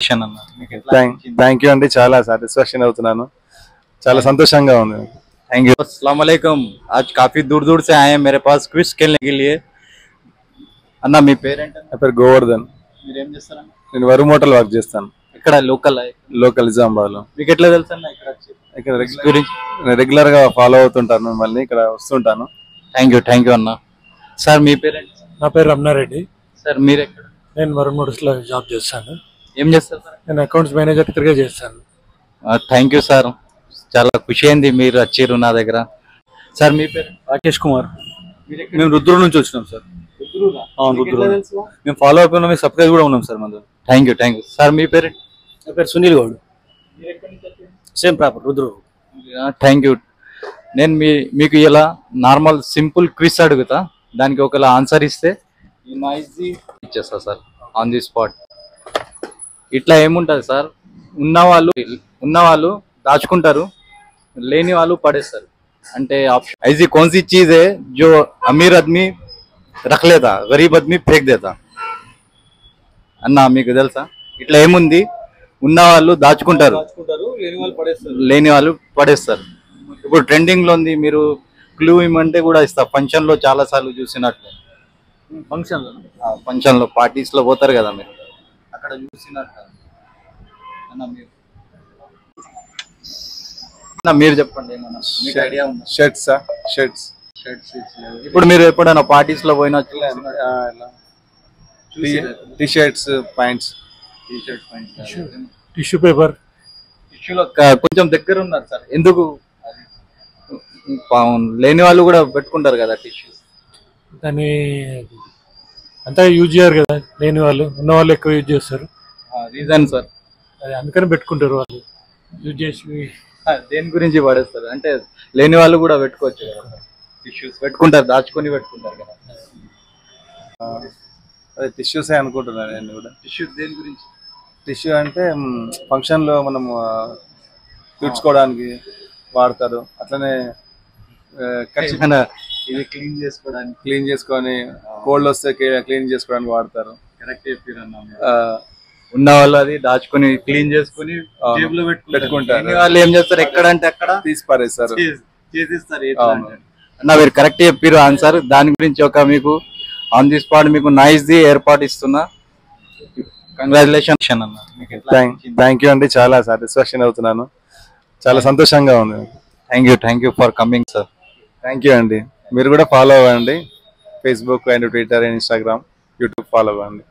Thank you అండి, చాలా satisfaction అవుతున్నాను, చాలా సంతోషంగా ఉంది. Thank you. अस्सलाम वालेकुम। आज काफी दूर दूर से आए हैं मेरे पास क्विज खेलने के लिए। अन्ना మీ పేరేంటి? నా పేరు గోవర్ధన్. మీరేం చేస్తారన్న? నేను వరుణ్ హోటల్ వర్క్ చేస్తాను. ఇక్కడ లోకల్ నిజామాబాద్ లో. మీకు ఎట్లా తెలుసు అన్న ఇక్కడ రెగ్యులర్ గా ఫాలో అవుతుంటాను, మిమ్మల్ని ఇక్కడ వస్తుంటాను. థ్యాంక్ యూ అన్న. సార్ మీ పేరేంటి? నా పేరు రమణారెడ్డి. సార్ మీరు ఎక్కడ? నేను వరుణ్ హోటల్స్ లో జాబ్ చేస్తాను. ఏం చేస్తారు సార్? నేను అకౌంట్స్ మేనేజర్ గా చేస్తాను. థ్యాంక్ యూ సార్, చాలా ఖుషి అయింది మీరు వచ్చారు నా దగ్గర. సార్ మీ పేరు? రాకేష్ కుమార్. మేము రుద్రూరు నుంచి వచ్చినాం సార్. రుద్రూరు మేము ఫాలో అప్ ఉన్నాం, సబ్స్క్రైబ్ కూడా ఉన్నాం సార్. మన థ్యాంక్ యూ సార్. మీ పేరు? నా పేరు Sunil Goud. Same proper Rudrur. Thank you. నేను మీకు ఇలా నార్మల్ సింపుల్ క్విజ్ అడుగుతా, దానికి ఒకలా ఆన్సర్ ఇస్తే ఇచ్చేస్తా సార్ ఆన్ ది స్పాట్. ఇట్లా ఏముంటుంది సార్, ఉన్నవాళ్ళు దాచుకుంటారు, లేని వాళ్ళు పడేస్తారు. అంటే ऐसी कौन सी चीज है जो अमीर आदमी रख लेता, गरीब आदमी फेंक देता? అన్న మీకు తెలుసా? ఇట్లా ఏముంది, ఉన్నవాళ్ళు దాచుకుంటారు, లేని వాళ్ళు పడేస్తారు. ఇప్పుడు ట్రెండింగ్ లో ఉంది, మీరు క్లూ ఇమ్మంటే కూడా ఇస్తా. ఫంక్షన్ లో చాలా సార్లు చూసినట్లు, ఫంక్షన్ లో పార్టీస్ లో పోతారు కదా మీరు, అక్కడ చూసినట్టు. అన్న మీరు చెప్పండి, ఏమన్నా మీకు ఐడియా ఉందా? షర్ట్స్. ఇప్పుడు మీరు ఎప్పుడైనా పార్టీస్ లో పోయినా T shirts, pants. Tissue paper. టిష్యూలో కొంచెం దగ్గర ఉన్నారు సార్. ఎందుకు? లేని వాళ్ళు కూడా పెట్టుకుంటారు కదా టిష్యూ. దాన్ని అంతా యూజ్ చేయరు కదా, లేని వాళ్ళు. ఉన్న వాళ్ళు ఎక్కువ యూజ్ చేస్తారు. Reason sir? అది అందుకని పెట్టుకుంటారు వాళ్ళు యూజ్ చేసి. దేని గురించి పడేస్తారు అంటే, లేని వాళ్ళు కూడా పెట్టుకోవచ్చు కదా టిష్యూస్, పెట్టుకుంటారు, దాచుకొని పెట్టుకుంటారు కదా. అదే టిష్యూసే అనుకుంటున్నాను నేను కూడా. టిష్యూ దేని గురించి? టిష్యూ అంటే ఫంక్షన్ లో మనం తుడుచుకోవడానికి వాడతారు. అట్లనే ఇది క్లీన్ చేసుకొని కోల్డ్ వస్తే క్లీన్ చేసుకోవడానికి వాడతారు. కరెక్ట్ చెప్పారు. ఉన్న వాళ్ళు అది దాచుకొని క్లీన్ చేసుకుని జేబులో పెట్టుకుంటారు. వాళ్ళు ఏం చేస్తారు, ఎక్కడంటే అక్కడ తీసి పారేస్తారు, చేసిస్తారు. అన్న మీరు కరెక్ట్ చెప్పారు ఆన్సర్. దాని గురించి ఒక మీకు ఆన్ ది స్పాట్ మీకు నైస్ ది ఏర్పాటు ఇస్తున్నా. కంగ్రాచులేషన్ అన్న. థ్యాంక్ యూ అండి, చాలా సాటిస్ఫాక్షన్ అవుతున్నాను, చాలా సంతోషంగా ఉంది. Thank you for coming sir. Thank you అండి. మీరు కూడా ఫాలో అవ్వండి, Facebook and Twitter and Instagram, YouTube follow అవ్వండి.